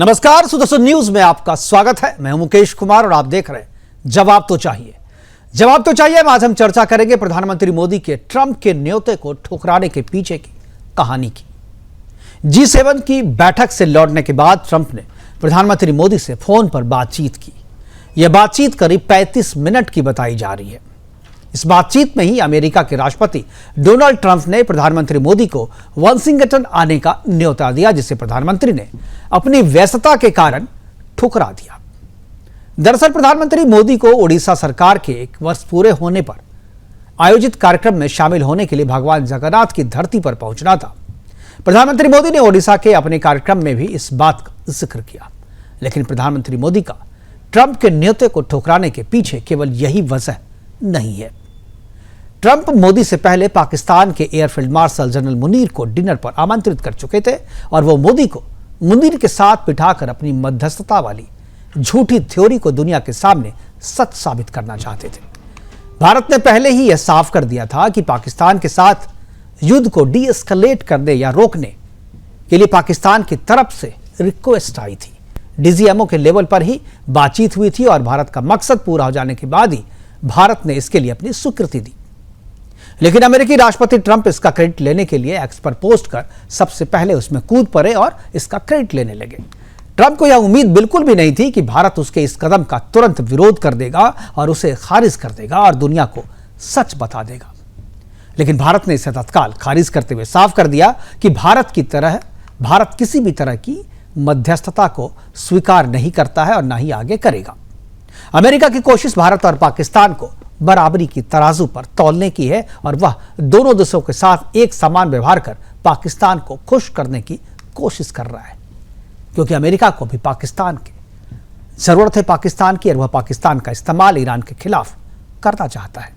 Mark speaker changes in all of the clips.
Speaker 1: नमस्कार, सुदर्शन न्यूज में आपका स्वागत है। मैं हूं मुकेश कुमार और आप देख रहे हैं जवाब तो चाहिए। जवाब तो चाहिए में आज हम चर्चा करेंगे प्रधानमंत्री मोदी के ट्रंप के न्योते को ठुकराने के पीछे की कहानी की। G7 की बैठक से लौटने के बाद ट्रंप ने प्रधानमंत्री मोदी से फोन पर बातचीत की। यह बातचीत करीब 35 मिनट की बताई जा रही है। इस बातचीत में ही अमेरिका के राष्ट्रपति डोनाल्ड ट्रंप ने प्रधानमंत्री मोदी को वाशिंगटन आने का न्योता दिया, जिसे प्रधानमंत्री ने अपनी व्यस्तता के कारण ठुकरा दिया। दरअसल प्रधानमंत्री मोदी को ओडिशा सरकार के 1 वर्ष पूरे होने पर आयोजित कार्यक्रम में शामिल होने के लिए भगवान जगन्नाथ की धरती पर पहुंचना था। प्रधानमंत्री मोदी ने ओडिशा के अपने कार्यक्रम में भी इस बात का जिक्र किया, लेकिन प्रधानमंत्री मोदी का ट्रंप के न्योते को ठुकराने के पीछे केवल यही वजह नहीं है। ट्रंप मोदी से पहले पाकिस्तान के air field marshal general Munir को डिनर पर आमंत्रित कर चुके थे और वो मोदी को मुनीर के साथ बिठाकर अपनी मध्यस्थता वाली झूठी थ्योरी को दुनिया के सामने सच साबित करना चाहते थे। भारत ने पहले ही यह साफ कर दिया था कि पाकिस्तान के साथ युद्ध को डी एस्केलेट करने या रोकने के लिए पाकिस्तान की तरफ से रिक्वेस्ट आई थी। डीजीएमओ के लेवल पर ही बातचीत हुई थी और भारत का मकसद पूरा हो जाने के बाद ही भारत ने इसके लिए अपनी स्वीकृति दी। लेकिन अमेरिकी राष्ट्रपति ट्रंप इसका क्रेडिट लेने के लिए एक्स पर पोस्ट कर सबसे पहले उसमें कूद पड़े और इसका क्रेडिट लेने लगे। ट्रंप को यह उम्मीद बिल्कुल भी नहीं थी कि भारत उसके इस कदम का तुरंत विरोध कर देगा और उसे खारिज कर देगा और दुनिया को सच बता देगा। लेकिन भारत ने इसे तत्काल खारिज करते हुए साफ कर दिया कि भारत किसी भी तरह की मध्यस्थता को स्वीकार नहीं करता है और न ही आगे करेगा। अमेरिका की कोशिश भारत और पाकिस्तान को बराबरी की तराजू पर तौलने की है और वह दोनों देशों के साथ एक समान व्यवहार कर पाकिस्तान को खुश करने की कोशिश कर रहा है, क्योंकि अमेरिका को भी पाकिस्तान की जरूरत है पाकिस्तान की, और वह पाकिस्तान का इस्तेमाल ईरान के खिलाफ करना चाहता है।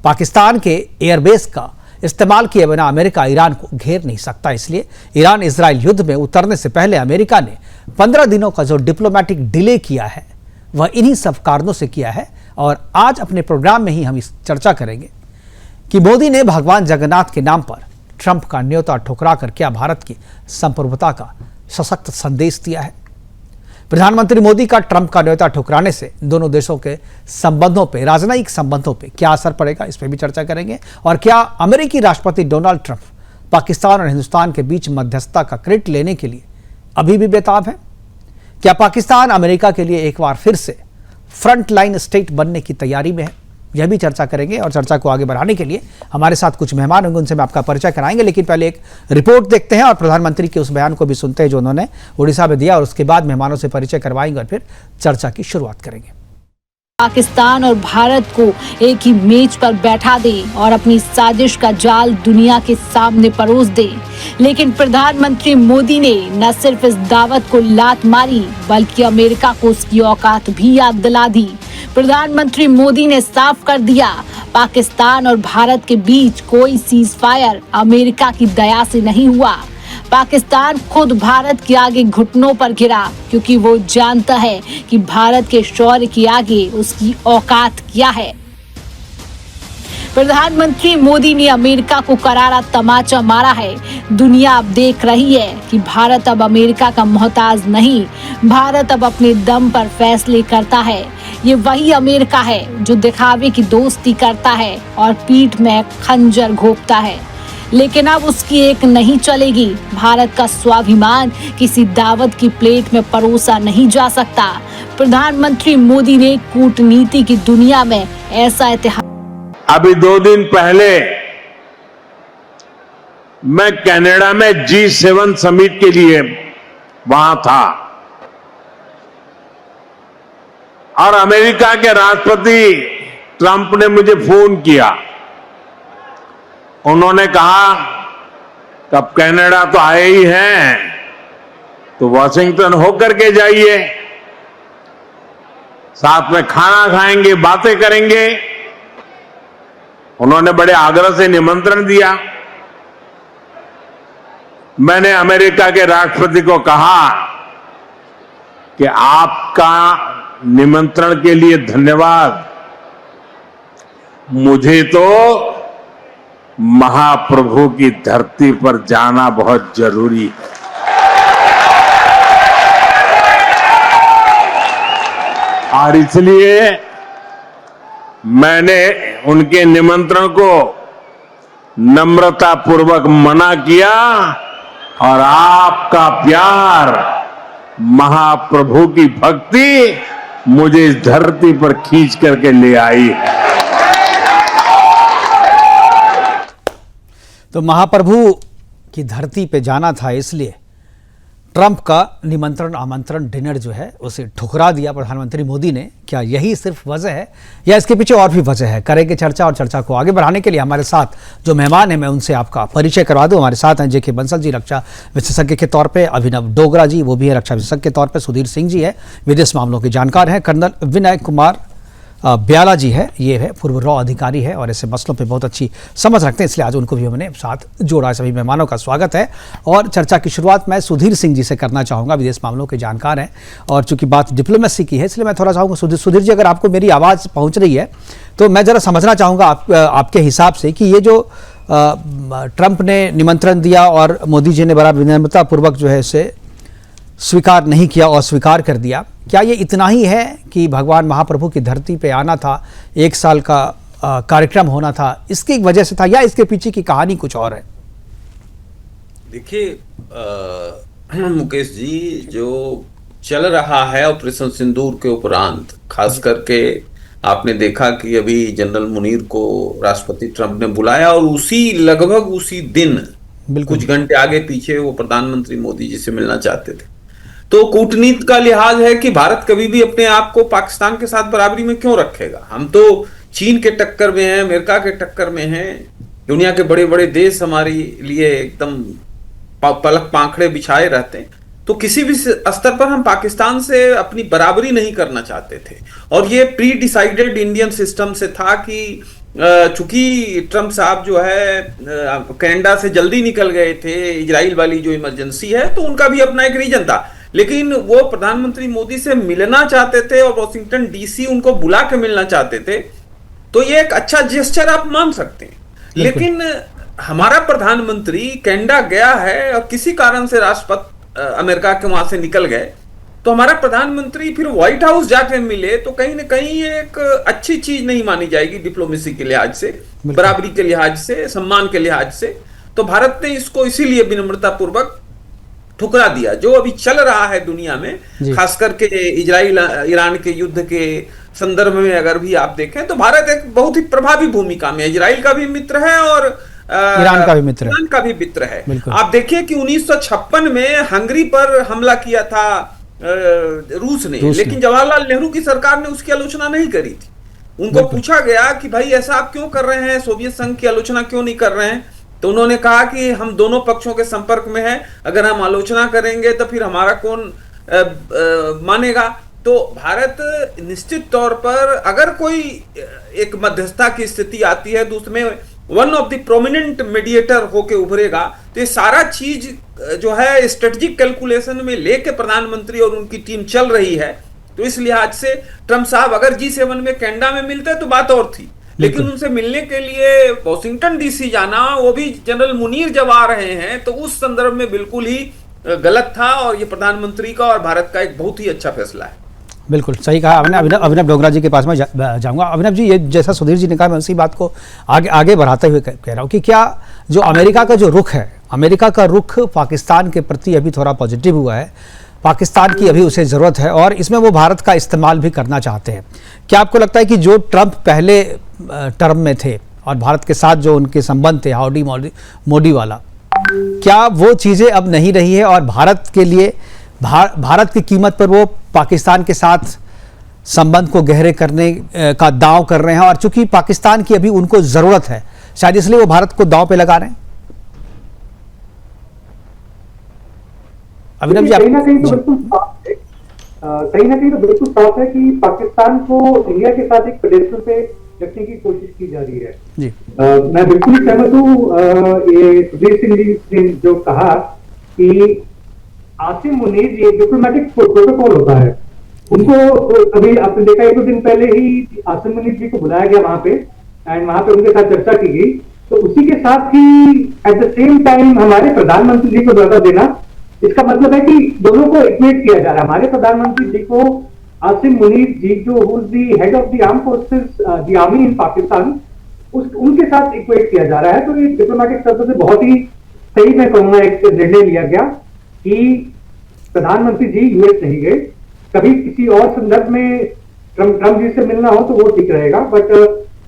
Speaker 1: पाकिस्तान के एयरबेस का इस्तेमाल किए बिना अमेरिका ईरान को घेर नहीं सकता। इसलिए ईरान इजराइल युद्ध में उतरने से पहले अमेरिका ने 15 दिनों का जो डिप्लोमेटिक डिले किया है वह इन्हीं सब कारणों से किया है। और आज अपने प्रोग्राम में ही हम इस चर्चा करेंगे कि मोदी ने भगवान जगन्नाथ के नाम पर ट्रंप का न्योता ठुकरा कर क्या भारत की संप्रभुता का सशक्त संदेश दिया है। प्रधानमंत्री मोदी का ट्रंप का न्योता ठुकराने से दोनों देशों के संबंधों पे, राजनयिक संबंधों पे क्या असर पड़ेगा, इस पर भी चर्चा करेंगे। और क्या अमेरिकी राष्ट्रपति डोनाल्ड ट्रंप पाकिस्तान और हिंदुस्तान के बीच मध्यस्थता का क्रेडिट लेने के लिए अभी भी बेताब है? क्या पाकिस्तान अमेरिका के लिए एक बार फिर से फ्रंट लाइन स्टेट बनने की तैयारी में है? यह भी चर्चा करेंगे। और चर्चा को आगे बढ़ाने के लिए हमारे साथ कुछ मेहमान होंगे, उनसे मैं आपका परिचय कराएंगे। लेकिन पहले एक रिपोर्ट देखते हैं और प्रधानमंत्री के उस बयान को भी सुनते हैं जो उन्होंने उड़ीसा में दिया, और उसके बाद मेहमानों से परिचय करवाएंगे और फिर चर्चा की शुरुआत करेंगे।
Speaker 2: पाकिस्तान और भारत को एक ही मेज पर बैठा दे और अपनी साजिश का जाल दुनिया के सामने परोस दे, लेकिन प्रधानमंत्री मोदी ने न सिर्फ इस दावत को लात मारी बल्कि अमेरिका को उसकी औकात भी याद दिला दी। प्रधानमंत्री मोदी ने साफ कर दिया, पाकिस्तान और भारत के बीच कोई सीज फायर अमेरिका की दया से नहीं हुआ। पाकिस्तान खुद भारत के आगे घुटनों पर गिरा, क्योंकि वो जानता है कि भारत के शौर्य के आगे उसकी औकात क्या है। प्रधानमंत्री मोदी ने अमेरिका को करारा तमाचा मारा है। दुनिया अब देख रही है कि भारत अब अमेरिका का मोहताज नहीं, भारत अब अपने दम पर फैसले करता है। ये वही अमेरिका है जो दिखावे की दोस्ती करता है और पीठ में खंजर घोंपता है। लेकिन अब उसकी एक नहीं चलेगी। भारत का स्वाभिमान किसी दावत की प्लेट में परोसा नहीं जा सकता। प्रधानमंत्री मोदी ने कूटनीति की दुनिया में ऐसा इतिहास।
Speaker 3: अभी 2 दिन पहले मैं कनाडा में G7 समिट के लिए वहां था और अमेरिका के राष्ट्रपति ट्रंप ने मुझे फोन किया। उन्होंने कहा कि अब कनाडा तो आए ही हैं तो वॉशिंगटन होकर के जाइए, साथ में खाना खाएंगे, बातें करेंगे। उन्होंने बड़े आग्रह से निमंत्रण दिया। मैंने अमेरिका के राष्ट्रपति को कहा कि आपका निमंत्रण के लिए धन्यवाद, मुझे तो महाप्रभु की धरती पर जाना बहुत जरूरी है। और इसलिए मैंने उनके निमंत्रण को नम्रता पूर्वक मना किया और आपका प्यार, महाप्रभु की भक्ति मुझे इस धरती पर खींच करके ले आई है।
Speaker 1: तो महाप्रभु की धरती पे जाना था, इसलिए ट्रंप का निमंत्रण आमंत्रण डिनर जो है उसे ठुकरा दिया प्रधानमंत्री मोदी ने। क्या यही सिर्फ वजह है या इसके पीछे और भी वजह है? करेंगे चर्चा, और चर्चा को आगे बढ़ाने के लिए हमारे साथ जो मेहमान हैं मैं उनसे आपका परिचय करवा दूं। हमारे साथ हैं जेके बंसल जी, रक्षा विशेषज्ञ के तौर पे, अभिनव डोगरा जी, वो भी है रक्षा विशेषज्ञ के तौर पे, सुधीर सिंह जी है, विदेश मामलों के जानकार हैं, कर्नल विनय कुमार ब्याला जी है, ये है पूर्व रॉ अधिकारी है और ऐसे मसलों पे बहुत अच्छी समझ रखते हैं, इसलिए आज उनको भी हमने साथ जोड़ा है। सभी मेहमानों का स्वागत है और चर्चा की शुरुआत मैं सुधीर सिंह जी से करना चाहूँगा, विदेश मामलों के जानकार हैं और चूंकि बात डिप्लोमेसी की है इसलिए मैं थोड़ा चाहूँगा सुधीर जी, अगर आपको मेरी आवाज़ पहुँच रही है तो मैं ज़रा समझना चाहूँगा आपके हिसाब से कि ये जो ट्रंप ने निमंत्रण दिया और मोदी जी ने बड़ा विनम्रतापूर्वक जो है इसे स्वीकार नहीं किया और स्वीकार कर दिया, क्या ये इतना ही है कि भगवान महाप्रभु की धरती पे आना था, 1 साल का कार्यक्रम होना था, इसकी वजह से था या इसके पीछे की कहानी कुछ और है?
Speaker 4: देखिए मुकेश जी, जो चल रहा है ऑपरेशन सिंदूर के उपरांत, खास करके आपने देखा कि अभी जनरल मुनीर को राष्ट्रपति ट्रंप ने बुलाया और लगभग उसी दिन कुछ घंटे आगे पीछे वो प्रधानमंत्री मोदी जी से मिलना चाहते थे। तो कूटनीति का लिहाज है कि भारत कभी भी अपने आप को पाकिस्तान के साथ बराबरी में क्यों रखेगा। हम तो चीन के टक्कर में हैं, अमेरिका के टक्कर में हैं, दुनिया के बड़े बड़े देश हमारे लिए एकदम पलक पाखड़े बिछाए रहते हैं। तो किसी भी स्तर पर हम पाकिस्तान से अपनी बराबरी नहीं करना चाहते थे और ये प्री डिसाइडेड इंडियन सिस्टम से था कि चूंकि ट्रंप साहब जो है कनाडा से जल्दी निकल गए थे, इजराइल वाली जो इमरजेंसी है, तो उनका भी अपना एक रीजन था, लेकिन वो प्रधानमंत्री मोदी से मिलना चाहते थे और वॉशिंगटन डीसी उनको बुला के मिलना चाहते थे। तो ये एक अच्छा जेस्चर आप मान सकते हैं, लेकिन हमारा प्रधानमंत्री कनाडा गया है और किसी कारण से राष्ट्रपति अमेरिका के वहां से निकल गए, तो हमारा प्रधानमंत्री फिर व्हाइट हाउस जाके मिले, तो कहीं ना कहीं एक अच्छी चीज नहीं मानी जाएगी डिप्लोमेसी के लिहाज से, बराबरी के लिहाज से, सम्मान के लिहाज से। तो भारत ने इसको इसीलिए विनम्रता पूर्वक ठुकरा दिया। जो अभी चल रहा है दुनिया में, खास करके इजराइल ईरान के युद्ध के संदर्भ में अगर भी आप देखें तो भारत एक बहुत ही प्रभावी भूमिका में, इजराइल का भी मित्र है और
Speaker 1: ईरान का भी मित्र
Speaker 4: है। आप देखिए कि 1956 में हंगरी पर हमला किया था रूस ने, लेकिन जवाहरलाल नेहरू की सरकार ने उसकी आलोचना नहीं करी थी। उनको पूछा गया कि भाई ऐसा आप क्यों कर रहे हैं, सोवियत संघ की आलोचना क्यों नहीं कर रहे हैं, तो उन्होंने कहा कि हम दोनों पक्षों के संपर्क में हैं, अगर हम आलोचना करेंगे तो फिर हमारा कौन मानेगा। तो भारत निश्चित तौर पर अगर कोई एक मध्यस्थता की स्थिति आती है तो उसमें one of the prominent mediator होके उभरेगा। तो ये सारा चीज जो है स्ट्रेटेजिक कैलकुलेशन में लेके प्रधानमंत्री और उनकी टीम चल रही है। तो इस लिहाज से ट्रंप साहब अगर G7 में कनाडा में मिलते तो बात और थी, लेकिन उनसे मिलने के लिए वॉशिंगटन डीसी जाना, वो भी जनरल मुनीर जब आ रहे हैं, तो उस संदर्भ में बिल्कुल ही गलत था और ये प्रधानमंत्री का और भारत का एक बहुत ही अच्छा फैसला है।
Speaker 1: बिल्कुल सही कहा आपने। अभिनव डोगरा जी के पास में जाऊंगा। अभिनव जी, ये जैसा सुधीर जी ने कहा, मैं उसी बात को आगे बढ़ाते हुए कह रहा हूँ कि क्या जो अमेरिका का जो रुख है, अमेरिका का रुख पाकिस्तान के प्रति अभी थोड़ा पॉजिटिव हुआ है, पाकिस्तान की अभी उसे ज़रूरत है और इसमें वो भारत का इस्तेमाल भी करना चाहते हैं। क्या आपको लगता है कि जो ट्रंप पहले टर्म में थे और भारत के साथ जो उनके संबंध थे, हाउडी मोदी वाला, क्या वो चीज़ें अब नहीं रही है और भारत के लिए भारत की कीमत पर वो पाकिस्तान के साथ संबंध को गहरे करने का दांव कर रहे हैं और चूंकि पाकिस्तान की अभी उनको ज़रूरत है, शायद इसलिए वो भारत को दांव पे लगा रहे हैं? अभिनव जी,
Speaker 5: कहीं ना कहीं तो बिल्कुल साफ है कि पाकिस्तान को इंडिया के साथ एक पेडेस्टल पे रखने की कोशिश की जा रही है जी। मैं बिल्कुल सहमत हूँ ये सुधीर सिंह जी ने जो कहा कि आसिम मुनीर जी डिप्लोमेटिक प्रोटोकॉल होता है, उनको अभी आपने देखा 1-2 दिन पहले ही आसिम मुनीर जी को बुलाया गया वहां पे एंड वहां पे उनके साथ चर्चा की गई। तो उसी के साथ ही एट द सेम टाइम हमारे प्रधानमंत्री जी को न्यौता देना, इसका मतलब है कि दोनों को इक्वेट किया जा रहा है। हमारे प्रधानमंत्री जी को आसिम मुनीर जी जो head of the arm forces the army इन पाकिस्तान, उनके साथ इक्वेट किया जा रहा है। तो ये डिप्लोमेटिक स्तर से बहुत ही सही मैं कहूंगा एक निर्णय लिया गया कि प्रधानमंत्री जी यूएस नहीं गए। कभी किसी और संदर्भ में ट्रम्प जी से मिलना हो तो वो ठीक रहेगा, बट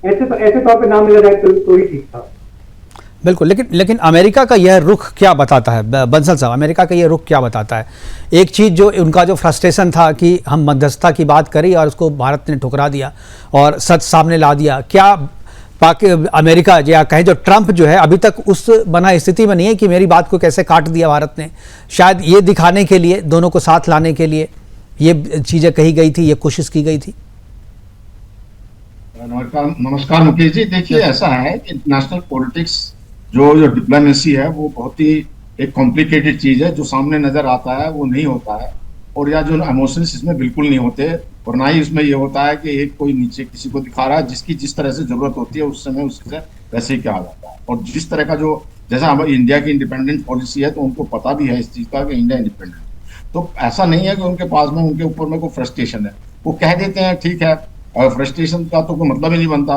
Speaker 5: ऐसे तौर पे ना मिला जाए तो ही ठीक था।
Speaker 1: बिल्कुल, लेकिन अमेरिका का यह रुख क्या बताता है बंसल साहब? अमेरिका का यह रुख क्या बताता है? एक चीज़ जो उनका जो फ्रस्ट्रेशन था कि हम मध्यस्थता की बात करी और उसको भारत ने ठुकरा दिया और सच सामने ला दिया। क्या अमेरिका या कहें जो ट्रंप जो है अभी तक उस बना स्थिति में नहीं है कि मेरी बात को कैसे काट दिया भारत ने? शायद ये दिखाने के लिए, दोनों को साथ लाने के लिए ये चीज़ें कही गई थी, ये कोशिश की गई थी।
Speaker 6: नमस्कार मुकेश जी। देखिए, ऐसा है कि इंटरनेशनल पॉलिटिक्स जो डिप्लोमेसी है वो बहुत ही एक कॉम्प्लिकेटेड चीज है। जो सामने नजर आता है वो नहीं होता है, और या जो इमोशंस इसमें बिल्कुल नहीं होते, और ना ही इसमें ये होता है कि एक कोई नीचे किसी को दिखा रहा है। जिसकी जिस तरह से जरूरत होती है उस समय उससे वैसे ही क्या आ जाता है। और जिस तरह का जो जैसा हमारी इंडिया की इंडिपेंडेंट पॉलिसी है तो उनको पता भी है इस चीज का कि इंडिया इंडिपेंडेंट, तो ऐसा नहीं है कि उनके पास में उनके ऊपर में कोई फ्रस्ट्रेशन है। वो कह देते हैं ठीक है, फ्रस्ट्रेशन का तो कोई मतलब ही नहीं बनता।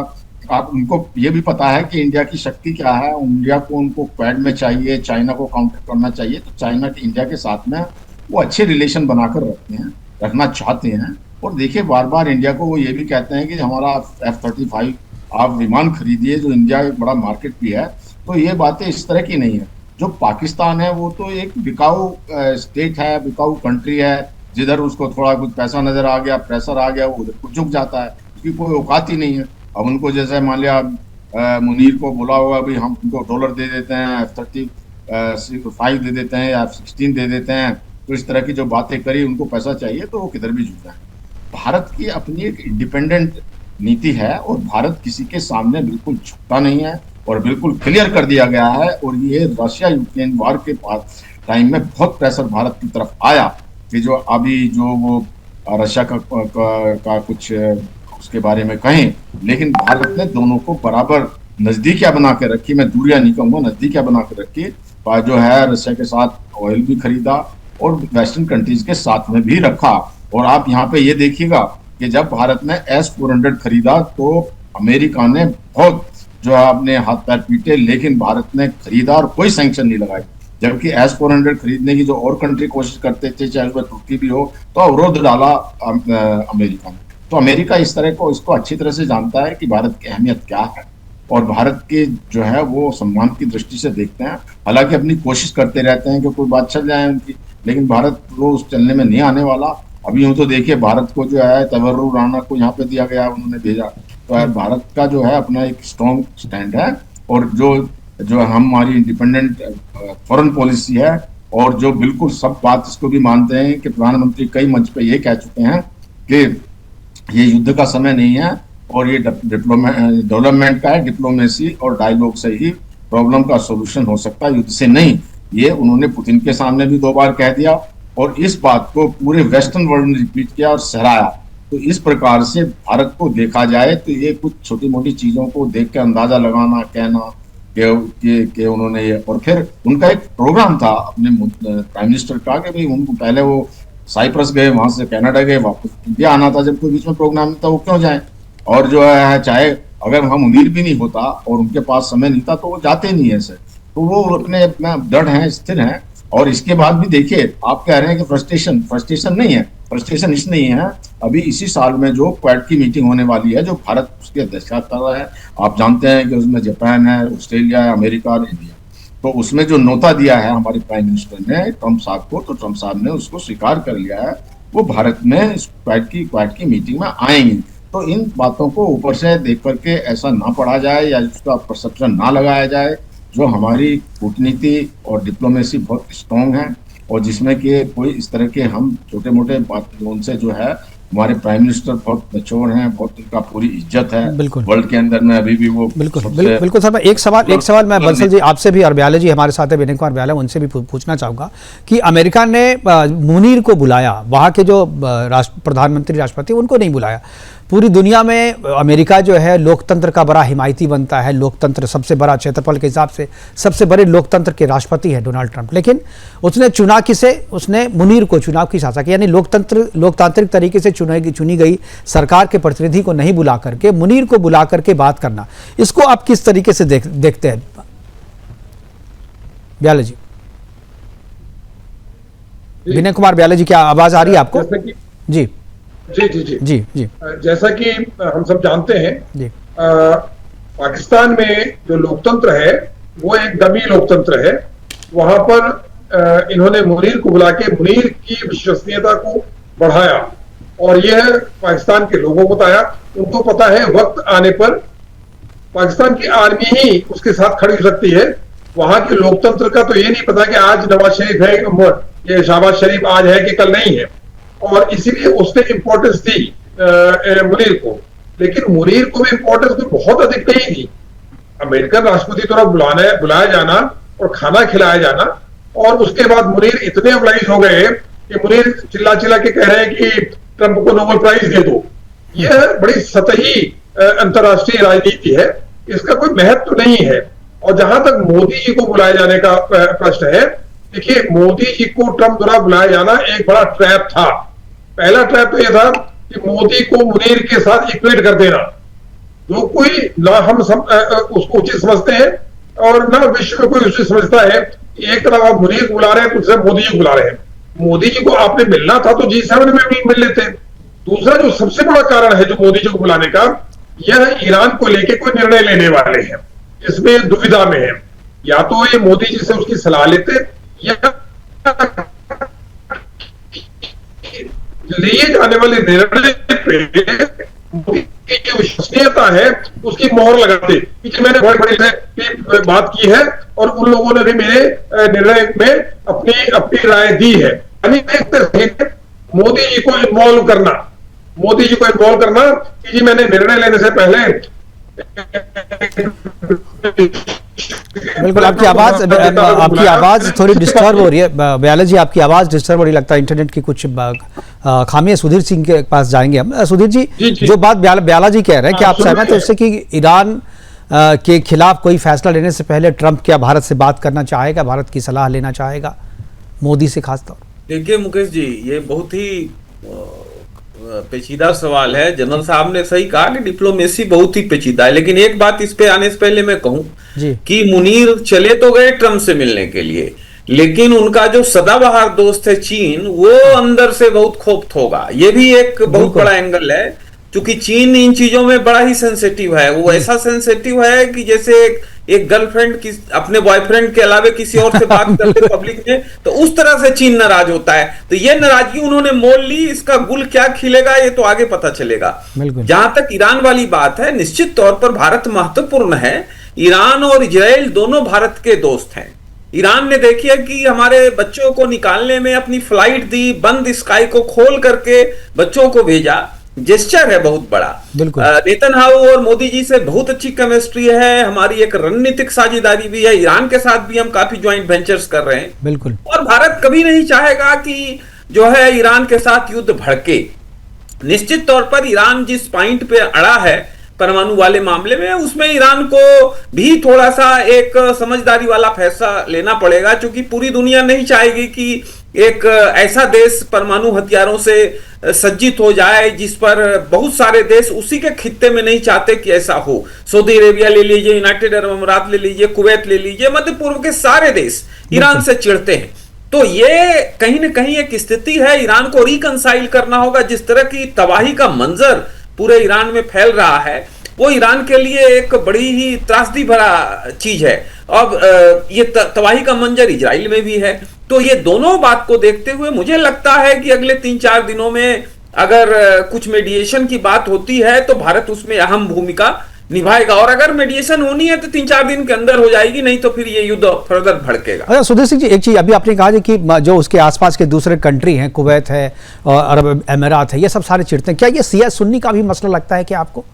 Speaker 6: आप उनको ये भी पता है कि इंडिया की शक्ति क्या है, इंडिया को उनको क्वाड में चाहिए, चाइना को काउंटर करना चाहिए, तो चाइना के इंडिया के साथ में वो अच्छे रिलेशन बनाकर रखना चाहते हैं। और देखिए, बार बार इंडिया को वो ये भी कहते हैं कि हमारा F-35 आप विमान खरीदिए, जो इंडिया एक बड़ा मार्केट भी है। तो ये बातें इस तरह की नहीं है। जो पाकिस्तान है वो तो एक बिकाऊ स्टेट है, बिकाऊ कंट्री है, जिधर उसको थोड़ा कुछ पैसा नजर आ गया, प्रेशर आ गया, वो उधर को झुक जाता है, उसकी कोई औकात ही नहीं है। अब उनको जैसे मान लिया मुनीर को बोला होगा भाई हम उनको डॉलर दे देते हैं, F-35 दे देते हैं या F-16 दे देते हैं, तो इस तरह की जो बातें करी, उनको पैसा चाहिए तो वो किधर भी झुक जाए। भारत की अपनी एक इंडिपेंडेंट नीति है और भारत किसी के सामने बिल्कुल झुकता नहीं है, और बिल्कुल क्लियर कर दिया गया है। और ये रशिया यूक्रेन वार के टाइम में बहुत प्रेशर भारत की तरफ आया कि जो अभी जो वो रशिया का कुछ उसके बारे में कहें, लेकिन भारत ने दोनों को बराबर नजदीकियां बना के रखी। मैं दूरियां नहीं कहूंगा, नजदीकियां बना के रखी। जो है रशिया के साथ ऑयल भी खरीदा और वेस्टर्न कंट्रीज के साथ में भी रखा। और आप यहाँ पे ये देखिएगा कि जब भारत ने S-400 खरीदा तो अमेरिका ने बहुत जो है अपने हाथ पैर पीटे, लेकिन भारत ने खरीदा और कोई सैंक्शन नहीं लगाई। जबकि S-400 खरीदने की जो और कंट्री कोशिश करते थे, चाहे उसमें तुर्की भी हो, तो अवरोध डाला अमेरिका ने। तो अमेरिका इस तरह को इसको अच्छी तरह से जानता है कि भारत की अहमियत क्या है, और भारत के जो है वो सम्मान की दृष्टि से देखते हैं। हालांकि अपनी कोशिश करते रहते हैं कि कोई बात चल जाए उनकी, लेकिन भारत वो उस चलने में नहीं आने वाला। अभी यूँ तो देखिए, भारत को जो है तवर्रुर राणा को यहाँ पे दिया गया, उन्होंने भेजा। तो भारत का जो है अपना एक स्ट्रॉन्ग स्टैंड है, और जो हमारी इंडिपेंडेंट फॉरेन पॉलिसी है, और जो बिल्कुल सब बात इसको भी मानते हैं कि प्रधानमंत्री कई मंच पे ये कह चुके हैं कि ये युद्ध का समय नहीं है, और ये डेवलपमेंट का है, डिप्लोमेसी और डायलॉग से ही प्रॉब्लम का सॉल्यूशन हो सकता है, युद्ध से नहीं। ये उन्होंने पुतिन के सामने भी 2 बार कह दिया, और इस बात को पूरे वेस्टर्न वर्ल्ड ने रिपीट किया और सराहा। तो इस प्रकार से भारत को देखा जाए तो ये कुछ छोटी मोटी चीजों को देख के अंदाजा लगाना, कहना कि उन्होंने ये, और फिर उनका एक प्रोग्राम था अपने प्राइम मिनिस्टर का कि भाई उनको पहले वो साइप्रस गए, वहां से कनाडा गए, वापस इंडिया आना था। जब कोई बीच में प्रोग्राम नहीं था वो क्यों जाए? और जो है चाहे अगर हम उम्मीद भी नहीं होता और उनके पास समय नहीं था तो वो जाते नहीं है सर। तो वो अपने दृढ़ हैं, स्थिर हैं। और इसके बाद भी देखिए, आप कह रहे हैं कि फ्रस्ट्रेशन नहीं है, फ्रस्ट्रेशन इसलिए है अभी इसी साल में जो क्वाड की मीटिंग होने वाली है, जो भारत उसकी अध्यक्षता कर रहा है। आप जानते हैं कि उसमें जापान है, ऑस्ट्रेलिया है, अमेरिका और इंडिया। तो उसमें जो न्योता दिया है हमारे प्राइम मिनिस्टर ने ट्रम्प साहब को, तो ट्रम्प साहब ने उसको स्वीकार कर लिया है, वो भारत में इस क्वाड की मीटिंग में आएंगे। तो इन बातों को ऊपर से देख करके ऐसा ना पढ़ा जाए या उसका परसेप्शन ना लगाया जाए। जो हमारी कूटनीति और डिप्लोमेसी बहुत स्ट्रॉन्ग है, और जिसमें कि कोई इस तरह के हम छोटे मोटे बात उनसे जो है, हमारे प्राइम मिनिस्टर बहुत मैच्योर हैं, बहुत उनका पूरी इज्जत है वर्ल्ड के अंदर में अभी भी वो।
Speaker 1: बिल्कुल सर, मैं एक सवाल मैं बंसल जी आपसे भी, और ब्याले जी हमारे साथ है, विनय कुमार ब्याले, उनसे भी पूछना चाहूंगा कि अमेरिका ने मुनीर को बुलाया, वहाँ के जो प्रधानमंत्री राष्ट्रपति उनको नहीं बुलाया, पूरी दुनिया में अमेरिका जो है लोकतंत्र का बड़ा हिमायती बनता है, लोकतंत्र सबसे बड़ा क्षेत्रफल के हिसाब से सबसे बड़े लोकतंत्र के राष्ट्रपति है डोनाल्ड ट्रंप। लेकिन उसने चुना किसे? उसने मुनीर को चुनाव की शासक, यानी लोकतांत्रिक तरीके से चुनी गई सरकार के प्रतिनिधि को नहीं बुला करके मुनीर को बुला करके बात करना, इसको आप किस तरीके से देखते हैं ब्याले जी? विनय कुमार ब्याले जी, क्या आवाज आ रही है आपको? जी
Speaker 7: जी जी जी
Speaker 1: जी जी
Speaker 7: जैसा कि हम सब जानते हैं
Speaker 1: जी
Speaker 7: पाकिस्तान में जो लोकतंत्र है वो एक डमी लोकतंत्र है। वहां पर इन्होंने मुनीर को बुला के मुनीर की विश्वसनीयता को बढ़ाया और यह पाकिस्तान के लोगों को बताया। उनको पता है वक्त आने पर पाकिस्तान की आर्मी ही उसके साथ खड़ी हो सकती है। वहां के लोकतंत्र का तो ये नहीं पता कि आज नवाज शरीफ है, ये शहबाज शरीफ आज है कि कल नहीं है, और इसीलिए उसने इंपॉर्टेंस दी मुनीर को। लेकिन मुनीर को भी इंपॉर्टेंस तो बहुत अधिक नहीं दी। अमेरिकन राष्ट्रपति द्वारा बुलाया जाना और खाना खिलाया जाना, और उसके बाद मुनीर इतने ऑब्लाइज हो गए कि मुनीर चिल्ला चिल्ला के कह रहे हैं कि ट्रंप को नोबेल प्राइज दे दो। यह बड़ी सतही अंतर्राष्ट्रीय राजनीति है, इसका कोई महत्व नहीं है। और जहां तक मोदी जी को बुलाए जाने का प्रश्न है, देखिए मोदी जी को ट्रंप द्वारा बुलाया जाना एक बड़ा ट्रैप था। पहला ट्रैप तो यह था कि मोदी को मुनीर के साथ इक्वेट कर देना, जो कोई ना हम उसको उचित समझते हैं और ना विश्व में कोई उचित समझता है। एक तरफ आप मुनीर को बुला रहे हैं, दूसरे मोदी जी को बुला रहे हैं। मोदी जी को आपने मिलना था तो G7 में भी मिल लेते। दूसरा जो सबसे बड़ा कारण है जो मोदी जी को बुलाने का, यह ईरान को लेकर कोई निर्णय लेने वाले हैं, इसमें दुविधा में है। या तो ये मोदी जी से उसकी सलाह लेते या लिए जाने वाले निर्णय पे मोदी की जो विश्वसनीयता है उसकी मोहर लगाते। पीछे मैंने बड़े बड़े बात की है और उन लोगों ने भी मेरे निर्णय में अपनी राय दी है। यानी एक तरह से मोदी जी को इन्वॉल्व करना कि जी मैंने निर्णय लेने से पहले
Speaker 1: बिल्कुल। आपकी आवाज थोड़ी डिस्टर्ब हो रही है ब्याले जी, आपकी आवाज डिस्टर्ब हो रही लगता है, इंटरनेट की कुछ खामी है। सुधीर सिंह के पास जाएंगे हम। सुधीर जी, जो बात ब्याला जी कह रहे हैं, क्या आप सहमत है उससे कि ईरान के खिलाफ कोई फैसला लेने से पहले ट्रंप क्या भारत से बात करना चाहेगा, भारत की सलाह लेना चाहेगा मोदी से खासतौर?
Speaker 4: देखिए मुकेश जी, ये बहुत ही पेचीदा सवाल है। जनरल साहब ने सही कहा कि डिप्लोमेसी बहुत ही पेचीदा है, लेकिन एक बात इस पे आने से पहले मैं कहूं कि मुनीर चले तो गए ट्रंप से मिलने के लिए, लेकिन उनका जो सदाबहार दोस्त है चीन, वो अंदर से बहुत खोफ्त होगा। ये भी एक बहुत बड़ा एंगल है, क्योंकि चीन इन चीजों में बड़ा ही सेंसिटिव है। वो ऐसा सेंसिटिव है कि जैसे एक गर्लफ्रेंड अपने बॉयफ्रेंड के अलावा किसी और से बात करते पब्लिक में, तो उस तरह से चीन नाराज होता है। तो ये नाराजगी उन्होंने मोल ली, इसका गुल क्या खिलेगा ये तो आगे पता चलेगा। जहां तक ईरान वाली बात है, निश्चित तौर पर भारत महत्वपूर्ण है। ईरान और इजराइल दोनों भारत के दोस्त हैं। ईरान ने देखिए कि हमारे बच्चों को निकालने में अपनी फ्लाइट दी, बंद स्काई को खोल करके बच्चों को भेजा, जेस्चर है बहुत बड़ा। नेतन्याहू और मोदी जी से बहुत अच्छी केमिस्ट्री है, हमारी एक रणनीतिक साझेदारी भी है। ईरान के साथ भी हम काफी ज्वाइंट वेंचर्स कर रहे हैं। बिल्कुल। और भारत कभी नहीं चाहेगा कि जो है ईरान के साथ युद्ध भड़के। निश्चित तौर पर ईरान जिस पॉइंट पे अड़ा है परमाणु वाले मामले में, उसमें ईरान को भी थोड़ा सा एक समझदारी वाला फैसला लेना पड़ेगा, क्योंकि पूरी दुनिया नहीं चाहेगी कि एक ऐसा देश परमाणु हथियारों से सज्जित हो जाए जिस पर बहुत सारे देश उसी के खित्ते में नहीं चाहते कि ऐसा हो। सऊदी अरेबिया ले लीजिए, यूनाइटेड अरब अमीरात ले लीजिए, कुवैत ले लीजिए, मध्य पूर्व के सारे देश ईरान से चिढ़ते हैं। तो ये कहीं ना कहीं एक स्थिति है, ईरान को रिकंसाइल करना होगा। जिस तरह की तबाही का मंजर पूरे ईरान में फैल रहा है, वो ईरान के लिए एक बड़ी ही त्रासदी भरा चीज है। अब ये तबाही का मंजर इजराइल में भी है। तो ये दोनों बात को देखते हुए मुझे लगता है कि अगले 3-4 दिनों में अगर कुछ मेडिएशन की बात होती है तो भारत उसमें अहम भूमिका निभाएगा। और अगर मेडिएशन होनी है तो 3-4 दिन के अंदर हो जाएगी, नहीं तो फिर ये युद्ध फर्दर भड़केगा।
Speaker 1: अच्छा सुधीर सिंह जी, एक चीज अभी आपने कहा कि जो उसके आसपास के दूसरे कंट्री हैं, कुवैत है और अरब अमीरात है, ये सब सारे चिढ़ते हैं। क्या ये शिया सुन्नी का भी मसला लगता है क्या आपको?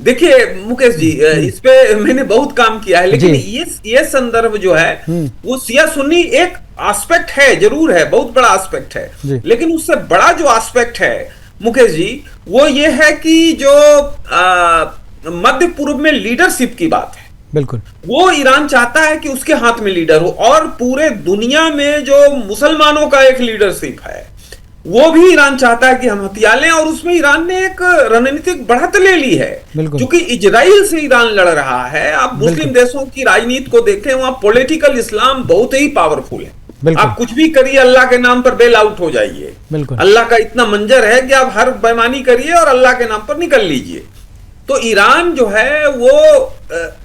Speaker 4: देखिए मुकेश जी, इस पे मैंने बहुत काम किया है, लेकिन ये संदर्भ जो है वो शिया सुन्नी एक एस्पेक्ट है, जरूर है, बहुत बड़ा एस्पेक्ट है, लेकिन उससे बड़ा जो एस्पेक्ट है मुकेश जी, वो ये है कि जो मध्य पूर्व में लीडरशिप की बात है,
Speaker 1: बिल्कुल, वो
Speaker 4: ईरान चाहता है कि उसके हाथ में लीडर हो, और पूरे दुनिया में जो मुसलमानों का एक लीडरशिप है वो भी ईरान चाहता है कि हम हथियार लें, और उसमें ईरान ने एक रणनीतिक बढ़त ले ली है, क्योंकि इजराइल से ईरान लड़ रहा है। आप मुस्लिम देशों की राजनीति को देखें, वहां पॉलिटिकल इस्लाम बहुत ही पावरफुल है। आप कुछ भी करिए, अल्लाह के नाम पर बेल आउट हो जाइए। अल्लाह का इतना मंजर है कि आप हर बेईमानी करिए और अल्लाह के नाम पर निकल लीजिए। तो ईरान जो है वो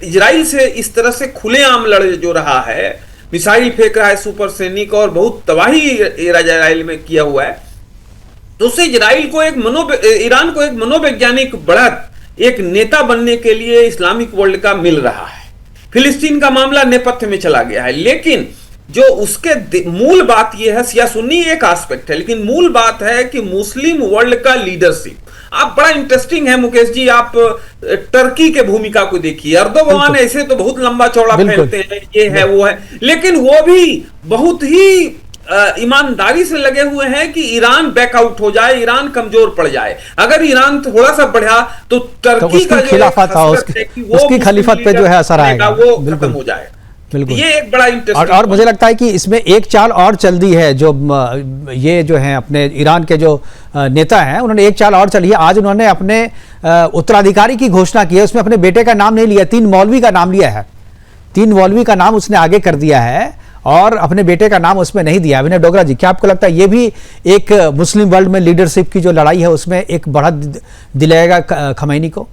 Speaker 4: इजराइल से इस तरह से खुलेआम लड़ जो रहा है, मिसाइल फेंक रहा है सुपरसोनिक, और बहुत तबाही इजराइल में किया हुआ है। तो उससे ईरान को एक मनोवैज्ञानिक बढ़त, एक नेता बनने के लिए इस्लामिक वर्ल्ड का मिल रहा है। फिलिस्तीन का मामला नेपथ्य में चला गया है, लेकिन जो उसके मूल बात यह है, सिया सुन्नी एक एस्पेक्ट है, लेकिन मूल बात है कि मुस्लिम वर्ल्ड का लीडरशिप। आप बड़ा इंटरेस्टिंग है मुकेश जी, आप टर्की के भूमिका को देखिए। अर्दोगान ऐसे तो बहुत लंबा चौड़ा फैलते हैं, ये है वो है, लेकिन वो भी बहुत ही ईमानदारी से लगे हुए हैं कि ईरान बैकआउट हो जाए, ईरान कमजोर पड़ जाए। अगर ईरान थोड़ा सा बढ़ा तो टर्की का
Speaker 1: खिलाफत उसकी खलीफत पे जो है असर आएगा,
Speaker 4: वो खत्म हो जाए।
Speaker 1: बिल्कुल,
Speaker 4: ये एक बड़ा इंटरेस्टिंग
Speaker 1: और मुझे लगता है कि इसमें एक चाल और चल दी है, जो ये जो है अपने ईरान के जो नेता हैं, उन्होंने एक चाल और चली है। आज उन्होंने अपने उत्तराधिकारी की घोषणा की है, उसमें अपने बेटे का नाम नहीं लिया, 3 मौलवी का नाम लिया है। 3 मौलवी का नाम उसने आगे कर दिया है और अपने बेटे का नाम उसमें नहीं दिया। विनय डोगरा जी, क्या आपको लगता है ये भी एक मुस्लिम वर्ल्ड में लीडरशिप की जो लड़ाई है उसमें एक बढ़त दिलाएगा खमैनी को?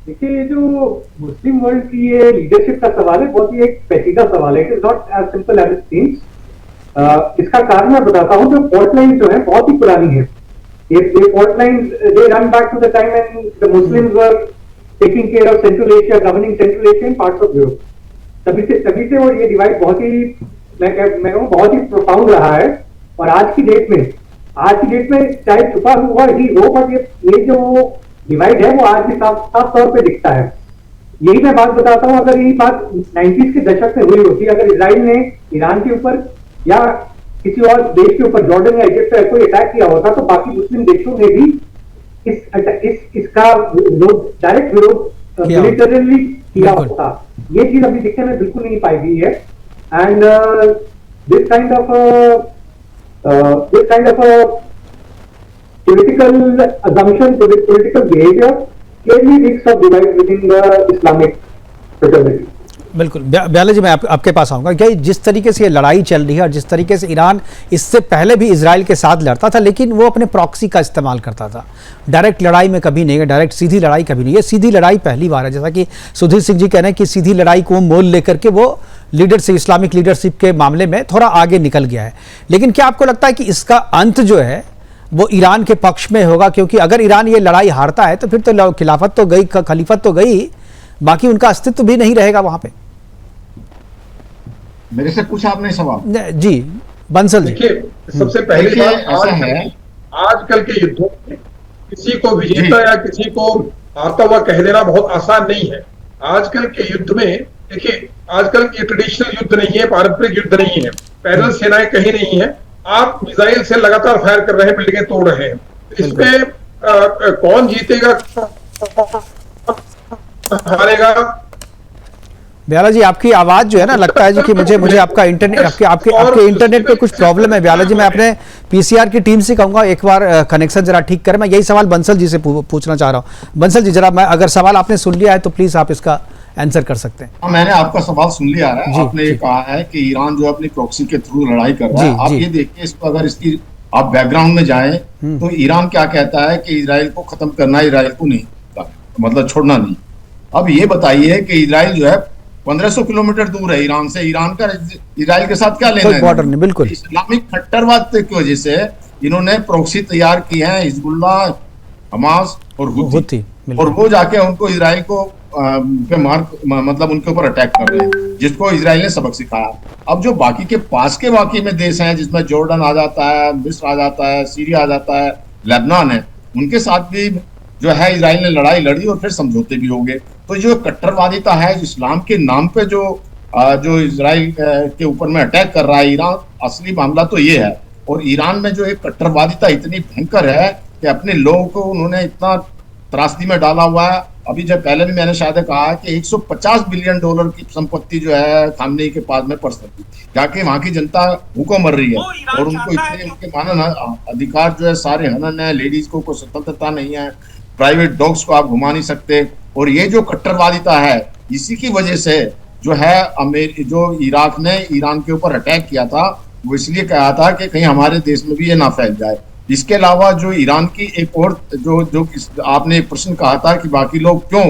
Speaker 5: देखिए, ये जो मुस्लिम वर्ल्ड की ये लीडरशिप का सवाल है, बहुत ही एक पेचीदा सवाल है। It is not as simple as it seems. इसका कारण मैं बताता हूँ। जो फॉल्ट लाइन जो है बहुत ही पुरानी है। ये fault line they run back to the time when the Muslims were taking care of Central Asia, governing Central Asia and parts of Europe. तभी से वो ये डिवाइड बहुत ही बहुत ही प्रोफाउंड रहा है। और आज की डेट में चाहे छुपा हुआ ही हो, पर ये जो डिवाइड है वो आज भी साफ तौर पे दिखता है। यही मैं बात बताता हूँ, अगर यही बात 90s के दशक में हुई होती, अगर इजराइल ने ईरान के ऊपर या किसी और देश के ऊपर, जॉर्डन या इजिप्ट पर कोई अटैक किया होता, तो बाकी मुस्लिम देशों ने भी इसका डायरेक्ट विरोध मिलिटरली किया होता। ये चीज अभी दिखने में बिल्कुल नहीं पाई गई है। And this kind of political assumption, political behavior clearly reeks of divide within the Islamic fraternity.
Speaker 1: बिल्कुल, ब्याले जी मैं आपके पास आऊँगा। क्या जिस तरीके से ये लड़ाई चल रही है और जिस तरीके से ईरान इससे पहले भी इजराइल के साथ लड़ता था, लेकिन वो अपने प्रॉक्सी का इस्तेमाल करता था, डायरेक्ट लड़ाई में कभी नहीं है, डायरेक्ट सीधी लड़ाई कभी नहीं है। सीधी लड़ाई पहली बार है, जैसा कि सुधीर सिंह जी कह रहे हैं कि सीधी लड़ाई को मोल लेकर के वो लीडरशिप, इस्लामिक लीडरशिप के मामले में थोड़ा आगे निकल गया है। लेकिन क्या आपको लगता है कि इसका अंत जो है वो ईरान के पक्ष में होगा? क्योंकि अगर ईरान ये लड़ाई हारता है तो फिर तो खिलाफत तो गई, खलीफत तो गई, बाकी उनका अस्तित्व भी नहीं रहेगा वहां पे।
Speaker 6: मेरे से पूछा आपने सवाल?
Speaker 1: जी बंसल जी।
Speaker 7: देखिए, सबसे पहली बात ऐसा है, आजकल के युद्धों में किसी को विजेता या किसी को हारता हुआ कह देना बहुत आसान नहीं है। आजकल के युद्ध में देखिए, आजकल ये ट्रेडिशनल युद्ध नहीं है, पारंपरिक युद्ध नहीं है, पैदल सेनाएं कहीं नहीं है। आप मिसाइल से लगातार फायर कर रहे हैं, बिल्डिंगें तोड़ रहे हैं। इसमें कौन जीतेगा, हारेगा?
Speaker 1: ब्याला जी, आपकी आवाज जो है ना, लगता है जी कि मुझे आपका इंटरनेट, आपके इंटरनेट पे कुछ प्रॉब्लम है। ब्याला जी, मैं अपने पीसीआर की टीम से कहूंगा एक बार कनेक्शन जरा ठीक करें। मैं यही सवाल बंसल जी से पूछना चाह रहा हूं। बंसल जी, जरा अगर सवाल आपने सुन लिया है तो प्लीज आप इसका आंसर कर सकते हैं।
Speaker 6: मैंने आपका सवाल सुन लिया है। आपने ये कहा है कि ईरान जो अपनी प्रॉक्सी के थ्रू लड़ाई कर रहा है। आप ये देखिए, इसको अगर इसकी आप बैकग्राउंड में जाएं तो ईरान क्या कहता है कि इजराइल को खत्म करना, इजराइल को नहीं, मतलब छोड़ना नहीं। अब ये बताइए कि इजराइल जो है 1500 किलोमीटर दूर है ईरान से। ईरान का इजराइल के साथ क्या लेना है?
Speaker 1: बॉर्डर नहीं, बिल्कुल।
Speaker 6: इस्लामिक कट्टरवाद की वजह से इन्होंने प्रॉक्सी तैयार की है, हिजबुल्लाह, हमास और हुती, और वो जाके उनको इजराइल को पे मतलब उनके ऊपर अटैक कर रहे हैं, जिसको इजराइल ने सबक सिखाया। अब जो बाकी के पास के बाकी में देश हैं, जिसमें जॉर्डन आ जाता है, मिस्र आ जाता है, सीरिया आ जाता है, लेबनान है, उनके साथ भी जो है इजराइल ने लड़ाई लड़ी और फिर समझौते भी हो गए। तो जो कट्टरवादिता है, जो इस्लाम के नाम पे जो इजराइल के ऊपर में अटैक कर रहा है ईरान, असली मामला तो ये है। और ईरान में जो एक कट्टरवादिता इतनी भयंकर है कि अपने लोगों को उन्होंने इतना त्रासदी में डाला हुआ है। अभी जब पहले भी मैंने शायद कहा कि 150 बिलियन डॉलर की संपत्ति जो है खामनेई के पास में पड़ सकती, जाके वहां की जनता भूखों मर रही है और उनको इतने उनके मानव अधिकार जो है सारे हनन है, लेडीज को कोई स्वतंत्रता नहीं है, प्राइवेट डॉग्स को आप घुमा नहीं सकते। और ये जो कट्टरवादिता है, इसी की वजह से जो है जो इराक ने ईरान के ऊपर अटैक किया था, वो इसलिए कहा था कि कहीं हमारे देश में भी ये ना फैल जाए। इसके अलावा जो ईरान की एक और जो आपने एक प्रश्न कहा था कि बाकी लोग क्यों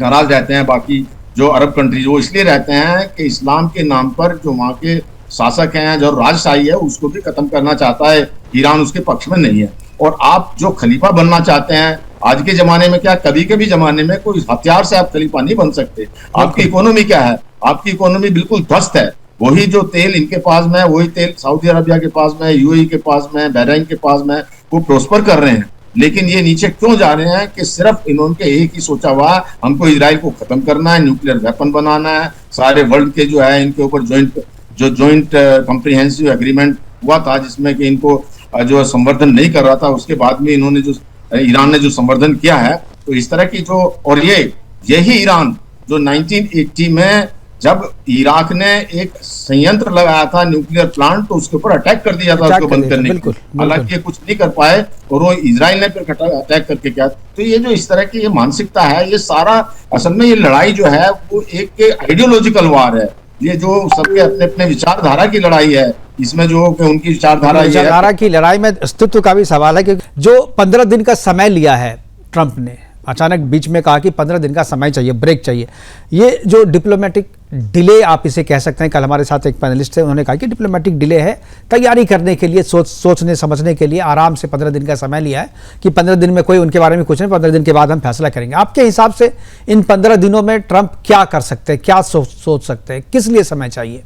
Speaker 6: नाराज रहते हैं, बाकी जो अरब कंट्रीज, वो इसलिए रहते हैं कि इस्लाम के नाम पर जो वहाँ के शासक हैं, जो राजशाही है, उसको भी खत्म करना चाहता है ईरान, उसके पक्ष में नहीं है। और आप जो खलीफा बनना चाहते हैं आज के जमाने में, क्या कभी के भी जमाने में कोई हथियार से आप खलीफा नहीं बन सकते। आपकी इकोनॉमी क्या है, आपकी इकोनॉमी बिल्कुल ध्वस्त है। वही जो तेल इनके पास में है, वही तेल सऊदी अरबिया के पास में, यूएई के पास में, बहरीन के पास में, वो प्रोस्पर कर रहे हैं। लेकिन ये नीचे क्यों जा रहे हैं कि सिर्फ इन्होंने एक ही सोचा हुआ, हमको इजराइल को खत्म करना है, न्यूक्लियर वेपन बनाना है। सारे वर्ल्ड के जो है इनके ऊपर ज्वाइंट कॉम्प्रिहेंसिव एग्रीमेंट हुआ था, जिसमें कि इनको जो संवर्धन नहीं कर रहा था, उसके बाद में इन्होंने जो ईरान ने जो संवर्धन किया है, तो इस तरह की जो, और यही ईरान जो 1980 में जब इराक ने एक संयंत्र लगाया था न्यूक्लियर प्लांट, तो उसके ऊपर अटैक कर दिया था उसको बंद करने के लिए। हालांकि ये कुछ नहीं कर पाए और वो इजराइल ने फिर अटैक करके किया। तो ये जो इस तरह की ये मानसिकता है, ये सारा असल में ये लड़ाई जो है वो एक आइडियोलॉजिकल वार है। ये जो सबके अपने अपने विचारधारा की लड़ाई है, इसमें जो उनकी विचारधारा
Speaker 1: की लड़ाई में अस्तित्व का भी सवाल है कि जो 15 दिन का समय लिया है ट्रंप ने, अचानक बीच में कहा कि 15 दिन का समय चाहिए, ब्रेक चाहिए। ये जो डिप्लोमेटिक डिले आप इसे कह सकते हैं। कल हमारे साथ एक पैनलिस्ट थे, उन्होंने कहा कि डिप्लोमेटिक डिले है, तैयारी करने के लिए, सोचने समझने के लिए आराम से 15 दिन का समय लिया है कि 15 दिन में कोई उनके बारे में कुछ नहीं, 15 दिन के बाद हम फैसला करेंगे। आपके हिसाब से इन 15 दिनों में ट्रंप क्या कर सकते हैं, क्या सोच सकते हैं, किस लिए समय चाहिए?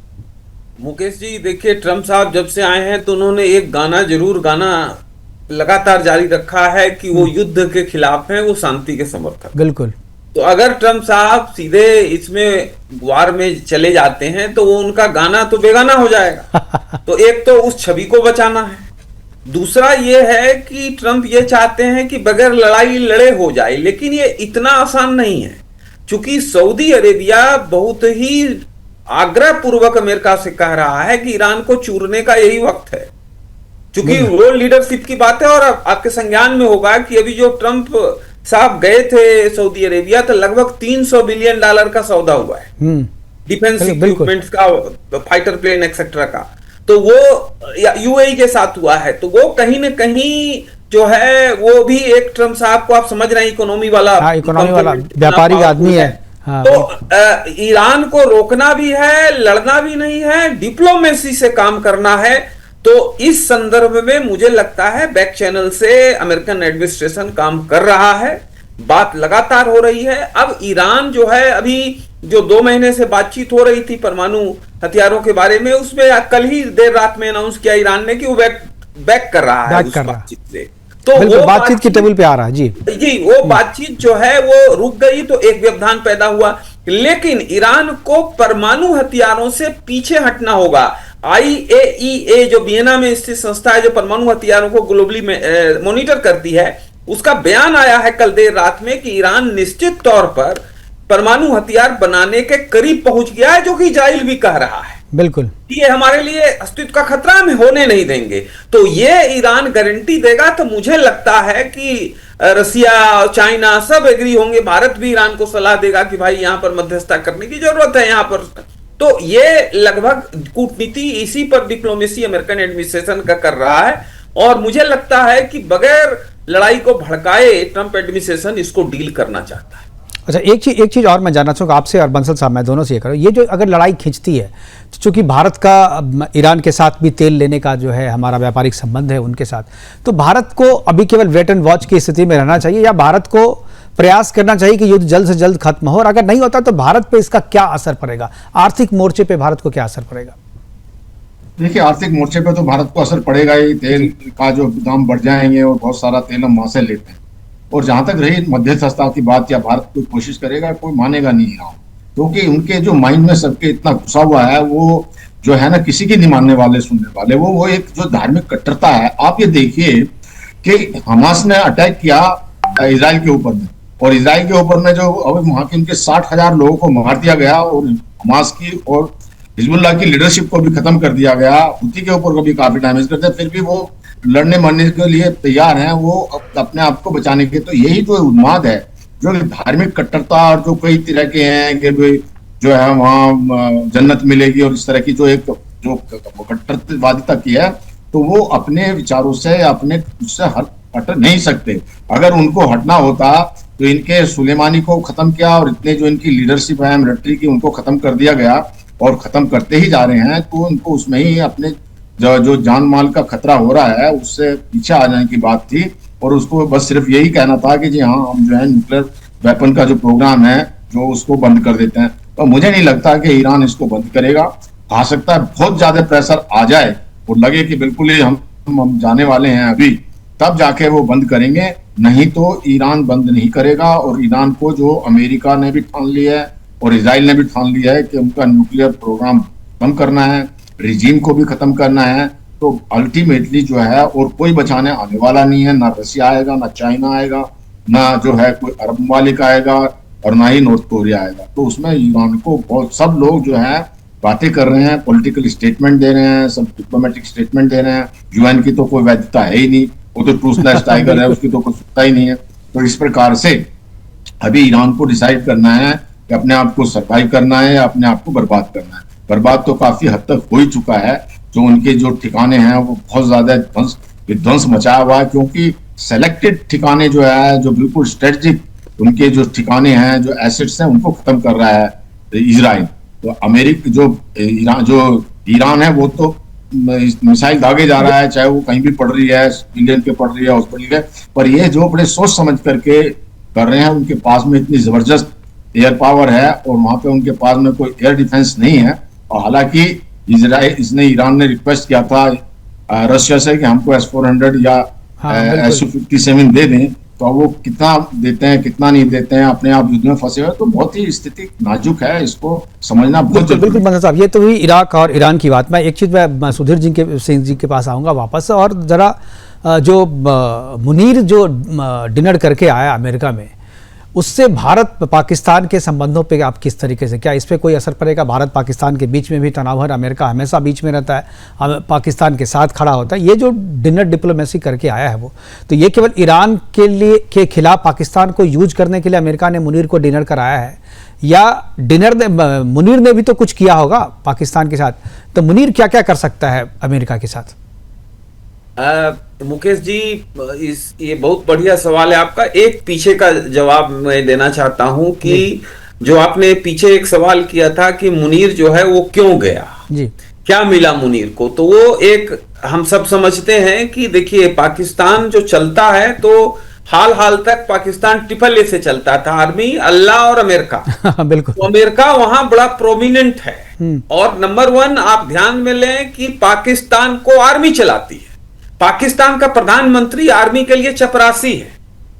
Speaker 4: मुकेश जी देखिए, ट्रंप साहब जब से आए हैं तो उन्होंने एक गाना लगातार जारी रखा है कि वो युद्ध के खिलाफ हैं, वो शांति के समर्थक।
Speaker 1: बिल्कुल।
Speaker 4: तो अगर ट्रंप साहब सीधे इसमें वार में चले जाते हैं तो वो उनका गाना तो बेगाना हो जाएगा। तो एक तो उस छवि को बचाना है, दूसरा ये है कि ट्रंप ये चाहते हैं कि बगैर लड़ाई लड़े हो जाए, लेकिन ये इतना आसान नहीं है, क्योंकि सऊदी अरेबिया बहुत ही आग्रह पूर्वक अमेरिका से कह रहा है कि ईरान को चूरने का यही वक्त है। क्योंकि वर्ल्ड लीडरशिप की बात है, और आपके संज्ञान में होगा कि अभी जो ट्रंप साहब गए थे सऊदी अरेबिया, तो लगभग $300 बिलियन का सौदा हुआ है डिफेंस इक्विपमेंट्स का, फाइटर प्लेन एक्सेट्रा का। तो वो यूएई के साथ हुआ है, तो वो कहीं ना कहीं जो है वो भी एक ट्रंप साहब को आप समझ रहे हैं इकोनॉमी वाला
Speaker 1: व्यापारी आदमी है।
Speaker 4: हाँ। तो ईरान को रोकना भी है, लड़ना भी नहीं है, डिप्लोमेसी से काम करना है। तो इस संदर्भ में मुझे लगता है बैक चैनल से अमेरिकन एडमिनिस्ट्रेशन काम कर रहा है, बात लगातार हो रही है। अब ईरान जो है, अभी जो 2 महीने से बातचीत हो रही थी परमाणु हथियारों के बारे में, उसमें कल ही देर रात में अनाउंस किया ईरान ने कि वो बैक कर रहा है उस बातचीत से। तो वो
Speaker 1: बातचीत की टेबल पे आ रहा है जी, वो बातचीत
Speaker 4: जो है वो रुक गई, तो एक व्यवधान पैदा हुआ। लेकिन ईरान को परमाणु हथियारों से पीछे हटना होगा। IAEA जो वियना में स्थित संस्था है जो परमाणु हथियारों को ग्लोबली मॉनिटर करती है, उसका बयान आया है कल देर रात में कि ईरान निश्चित तौर पर परमाणु हथियार बनाने के करीब पहुंच गया है, जो कि इजराइल भी कह रहा है।
Speaker 1: बिल्कुल,
Speaker 4: ये हमारे लिए अस्तित्व का खतरा हम होने नहीं देंगे। तो ये ईरान गारंटी देगा, तो मुझे लगता है कि रसिया, चाइना सब एग्री होंगे। भारत भी ईरान को सलाह देगा कि भाई यहां पर मध्यस्थता करने की जरूरत है यहां पर। तो ये लगभग कूटनीति इसी पर डिप्लोमेसी अमेरिकन एडमिनिस्ट्रेशन का कर रहा है, और मुझे लगता है कि बगैर लड़ाई को भड़काए ट्रंप एडमिनिस्ट्रेशन इसको डील करना चाहता है।
Speaker 1: अच्छा, एक चीज और मैं जानना चाहूँगा आपसे और बंसल साहब, मैं दोनों से ये करूँ, ये जो अगर लड़ाई खींचती है, तो चूंकि भारत का ईरान के साथ भी तेल लेने का जो है हमारा व्यापारिक संबंध है उनके साथ, तो भारत को अभी केवल वेट एंड वॉच की स्थिति में रहना चाहिए, या भारत को प्रयास करना चाहिए कि युद्ध जल्द से जल्द खत्म हो? और अगर नहीं होता तो भारत पे इसका क्या असर पड़ेगा, आर्थिक मोर्चे पे भारत को क्या असर पड़ेगा?
Speaker 6: देखिए, आर्थिक मोर्चे पे तो भारत को असर पड़ेगा ही, तेल का जो दाम बढ़ जाएंगे और बहुत सारा तेल हम वहां से लेते हैं। और जहां तक रही मध्यस्थता की बात, या भारत कोई कोशिश करेगा, कोई मानेगा नहीं ईरान, क्योंकि उनके जो माइंड में सबके इतना घुसा हुआ है, वो जो है ना किसी की नहीं मानने वाले सुनने वाले, वो एक जो धार्मिक कट्टरता है। आप ये देखिए कि हमास ने अटैक किया इजराइल के ऊपर में, और इजराइल के ऊपर में जो वहां के उनके 60,000 लोगों को मार दिया गया, और हमास की और हिजबुल्लाह की लीडरशिप को भी खत्म कर दिया गया, हुती के ऊपर को भी काफी डैमेज कर दिया, फिर भी वो लड़ने मरने के लिए तैयार हैं, वो अपने आप को बचाने के। तो यही जो उन्माद है, जो धार्मिक कट्टरता, और जो कई तरह के हैं कि जो है वहां जन्नत मिलेगी, और इस तरह की जो एक जो कट्टरवादिता की है, तो वो अपने विचारों से अपने उससे हट नहीं सकते। अगर उनको हटना होता तो इनके सुलेमानी को खत्म किया, और इतने जो इनकी लीडरशिप है मिलिट्री की, उनको खत्म कर दिया गया, और खत्म करते ही जा रहे हैं। तो उनको उसमें ही अपने जो जान माल का खतरा हो रहा है उससे पीछे आ जाने की बात थी, और उसको बस सिर्फ यही कहना था कि जी हाँ, हम जो है न्यूक्लियर वेपन का जो प्रोग्राम है जो उसको बंद कर देते हैं। तो मुझे नहीं लगता कि ईरान इसको बंद करेगा। आ सकता है बहुत ज्यादा प्रेशर आ जाए और लगे कि बिल्कुल ही हम जाने वाले हैं अभी, तब जाके वो बंद करेंगे, नहीं तो ईरान बंद नहीं करेगा। और ईरान को जो अमेरिका ने भी ठान लिया है और इजराइल ने भी ठान लिया है कि उनका न्यूक्लियर प्रोग्राम खत्म करना है, रिजीम को भी खत्म करना है, तो अल्टीमेटली जो है और कोई बचाने आने वाला नहीं है। ना रशिया आएगा, ना चाइना आएगा, ना जो है कोई अरब ममालिक आएगा, और ना ही नॉर्थ कोरिया आएगा। तो उसमें ईरान को बहुत सब लोग जो है बातें कर रहे हैं, पॉलिटिकल स्टेटमेंट दे रहे हैं, सब डिप्लोमेटिक स्टेटमेंट दे रहे हैं। यूएन की तो कोई वैधता है ही नहीं, वो तो टूथलेस टाइगर है, उसकी तो कोई सत्ता ही नहीं है। तो इस प्रकार से अभी ईरान को डिसाइड करना है कि अपने आप को सर्वाइव करना है या अपने आप को बर्बाद करना है। बर्बाद तो काफी हद तक हो ही चुका है, जो उनके जो ठिकाने हैं वो बहुत ज्यादा विध्वंस मचाया हुआ है, क्योंकि सेलेक्टेड ठिकाने जो है, जो बिल्कुल स्ट्रेटेजिक उनके जो ठिकाने हैं, जो एसेट्स हैं, उनको खत्म कर रहा है इजराइल। तो अमेरिका जो ईरान है वो तो मिसाइल दागे जा रहा है, चाहे वो कहीं भी पड़ रही है, इंडियन पे पड़ रही है, हॉस्पिटल के, पर ये जो बड़े सोच समझ करके कर रहे हैं। उनके पास में इतनी जबरदस्त एयर पावर है, और वहां पे उनके पास में कोई एयर डिफेंस नहीं है। और हालांकि ईरान ने रिक्वेस्ट किया था रशिया से कि हमको S-400 या Su-57 दे दें, तो वो कितना देते हैं कितना नहीं देते हैं, अपने आप युद्ध में फंसे हुए। तो बहुत ही स्थिति नाजुक है, इसको समझना बहुत जरूरी है।
Speaker 1: बिल्कुल बंदा साहब, ये तो हुई इराक और ईरान की बात। मैं एक चीज़ मैं सुधीर सिंह जी के पास आऊँगा वापस, और ज़रा जो मुनीर जो डिनर करके आया अमेरिका में, उससे भारत पाकिस्तान के संबंधों पे आप किस तरीके से, क्या इस पे कोई असर पड़ेगा? भारत पाकिस्तान के बीच में भी तनाव है, अमेरिका हमेशा बीच में रहता है, पाकिस्तान के साथ खड़ा होता है। ये जो डिनर डिप्लोमेसी करके आया है वो, तो ये केवल ईरान के खिलाफ पाकिस्तान को यूज करने के लिए अमेरिका ने मुनीर को डिनर कराया है, या मुनीर ने भी तो कुछ किया होगा पाकिस्तान के साथ? तो मुनीर क्या क्या कर सकता है अमेरिका के साथ?
Speaker 4: मुकेश जी, ये बहुत बढ़िया सवाल है आपका। एक पीछे का जवाब मैं देना चाहता हूं कि जो आपने पीछे एक सवाल किया था कि मुनीर जो है वो क्यों गया जी, क्या मिला मुनीर को, तो वो एक हम सब समझते हैं कि देखिए पाकिस्तान जो चलता है, तो हाल तक पाकिस्तान AAA से चलता था, आर्मी, अल्लाह और अमेरिका। बिल्कुल। तो अमेरिका वहां बड़ा प्रोमिनेंट है, और नंबर 1 आप ध्यान में लें कि पाकिस्तान को आर्मी चलाती है। पाकिस्तान का प्रधानमंत्री आर्मी के लिए चपरासी है,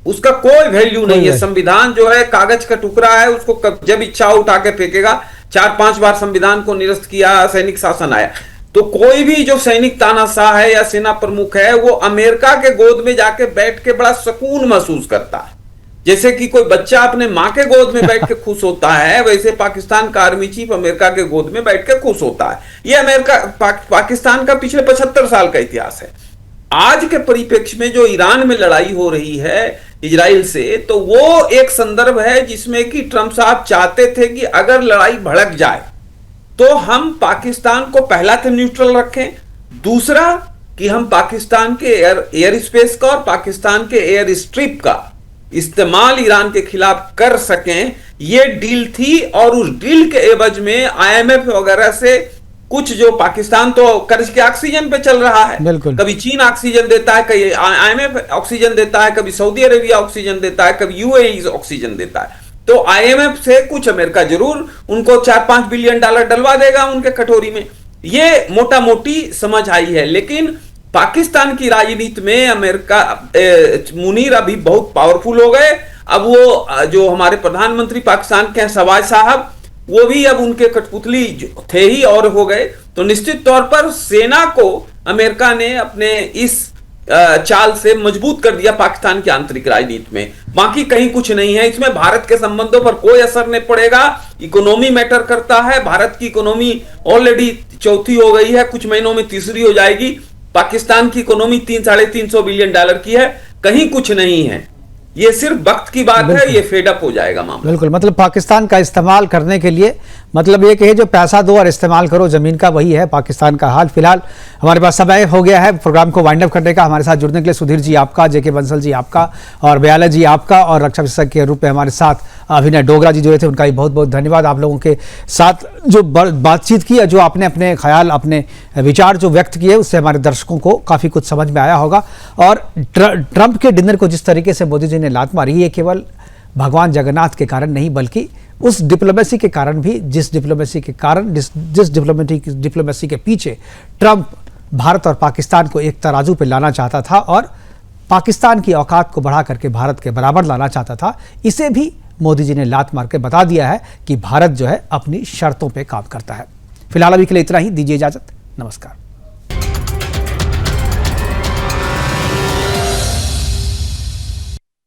Speaker 4: उसका कोई वैल्यू नहीं है। संविधान जो है कागज का टुकड़ा है, उसको जब इच्छा उठा के फेंकेगा। 4-5 बार संविधान को निरस्त किया, सैनिक शासन आया। तो कोई भी जो सैनिक तानाशाह है या सेना प्रमुख है, वो अमेरिका के गोद में जाके बैठ के बड़ा सुकून महसूस करता है। जैसे कि कोई बच्चा अपने माँ के गोद में बैठ के खुश होता है, वैसे पाकिस्तान का आर्मी चीफ अमेरिका के गोद में बैठ के खुश होता है। ये अमेरिका पाकिस्तान का पिछले 75 साल का इतिहास है। आज के परिप्रेक्ष्य में जो ईरान में लड़ाई हो रही है इजराइल से, तो वो एक संदर्भ है जिसमें कि ट्रंप साहब चाहते थे कि अगर लड़ाई भड़क जाए तो हम पाकिस्तान को पहला तो न्यूट्रल रखें, दूसरा कि हम पाकिस्तान के एयर स्पेस का और पाकिस्तान के एयर स्ट्रिप का इस्तेमाल ईरान के खिलाफ कर सकें। ये डील थी, और उस डील के एवज में IMF वगैरह से कुछ, जो पाकिस्तान तो कर्ज के ऑक्सीजन पे चल रहा है, कभी चीन ऑक्सीजन देता है, कभी IMF ऑक्सीजन देता है, कभी सऊदी अरेबिया ऑक्सीजन देता है, कभी UAE ऑक्सीजन देता है। तो IMF से कुछ अमेरिका जरूर उनको $4-5 बिलियन डलवा देगा उनके कटोरी में। ये मोटा मोटी समझ आई है। लेकिन पाकिस्तान की राजनीति में अमेरिका मुनीर अभी बहुत पावरफुल हो गए। अब वो जो हमारे प्रधानमंत्री पाकिस्तान के शहबाज साहब, वो भी अब उनके कठपुतली थे ही और हो गए। तो निश्चित तौर पर सेना को अमेरिका ने अपने इस चाल से मजबूत कर दिया पाकिस्तान की आंतरिक राजनीति में। बाकी कहीं कुछ नहीं है इसमें। भारत के संबंधों पर कोई असर नहीं पड़ेगा। इकोनॉमी मैटर करता है। भारत की इकोनॉमी ऑलरेडी चौथी हो गई है, कुछ महीनों में तीसरी हो जाएगी। पाकिस्तान की इकोनॉमी 300-350 बिलियन डॉलर की है, कहीं कुछ नहीं है। ये सिर्फ वक्त की बात है, ये फेड अप हो जाएगा मामला।
Speaker 1: बिल्कुल, मतलब पाकिस्तान का इस्तेमाल करने के लिए मतलब ये कि जो पैसा दो और इस्तेमाल करो जमीन का, वही है पाकिस्तान का हाल। फिलहाल हमारे पास समय हो गया है प्रोग्राम को वाइंड अप करने का। हमारे साथ जुड़ने के लिए सुधीर जी आपका, जेके बंसल जी आपका और ब्याला जी आपका, और रक्षा विशेषज्ञ के रूप में हमारे साथ अभिनय डोगरा जी जुड़े थे, उनका भी बहुत बहुत धन्यवाद। आप लोगों के साथ जो बातचीत की, जो आपने अपने ख्याल, अपने विचार जो व्यक्त किए, उससे हमारे दर्शकों को काफ़ी कुछ समझ में आया होगा। और ट्रंप के डिनर को जिस तरीके से मोदी जी ने लात मारी, ये केवल भगवान जगन्नाथ के कारण नहीं, बल्कि उस डिप्लोमेसी के कारण भी, जिस डिप्लोमेसी के पीछे ट्रंप भारत और पाकिस्तान को एक तराजू पे लाना चाहता था और पाकिस्तान की औकात को बढ़ा करके भारत के बराबर लाना चाहता था, इसे भी मोदी जी ने लात मार के बता दिया है कि भारत जो है अपनी शर्तों पे काम करता है। फिलहाल अभी के लिए इतना ही, दीजिए इजाजत, नमस्कार।